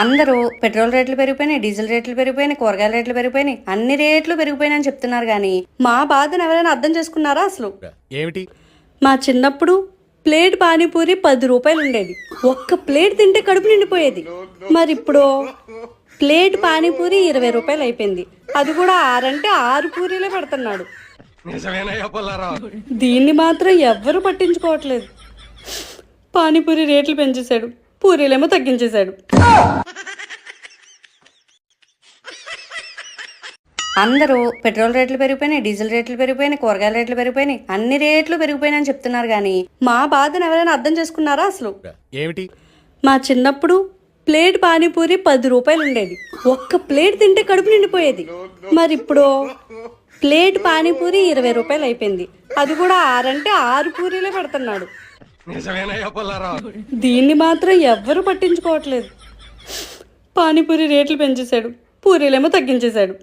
అందరూ పెట్రోల్ రేట్లు పెరిగిపోయినాయి, డీజిల్ రేట్లు పెరిగిపోయినాయి, కూరగాయల రేట్లు పెరిగిపోయినాయి, అన్ని రేట్లు పెరిగిపోయినాయి అని చెప్తున్నారు. కానీ మా బాధను ఎవరైనా అర్థం చేసుకున్నారా అసలు? ఏమిటి? మా చిన్నప్పుడు ప్లేట్ పానీపూరి 10 రూపాయలు ఉండేది. ఒక్క ప్లేట్ తింటే కడుపు నిండిపోయేది. మరి ఇప్పుడు ప్లేట్ పానీపూరి 20 రూపాయలు అయిపోయింది. అది కూడా 6 అంటే 6 పూరీలే పెడుతున్నాడు. దీన్ని మాత్రం ఎవ్వరూ పట్టించుకోవట్లేదు. పానీపూరి రేట్లు పెంచేశాడు, పూరీలేమో తగ్గించేశాడు. అందరూ పెట్రోల్ రేట్లు పెరిగిపోయినాయి, డీజిల్ రేట్లు పెరిగిపోయినాయి, కూరగాయల రేట్లు పెరిగిపోయినాయి, అన్ని రేట్లు పెరిగిపోయినాయి అని చెప్తున్నారు. కానీ మా బాధను ఎవరైనా అర్థం చేసుకున్నారా అసలు? ఏమిటి? మా చిన్నప్పుడు ప్లేట్ పానీపూరి 10 రూపాయలు ఉండేది. ఒక్క ప్లేట్ తింటే కడుపు నిండిపోయేది. మరి ఇప్పుడు ప్లేట్ పానీపూరి 20 రూపాయలు అయిపోయింది. అది కూడా 6 అంటే 6 పూరీలే పెడుతున్నాడు. దీన్ని మాత్రం ఎవ్వరూ పట్టించుకోవట్లేదు. పానీపూరి రేట్లు పెంచేశాడు, పూరీలేమో తగ్గించేశాడు.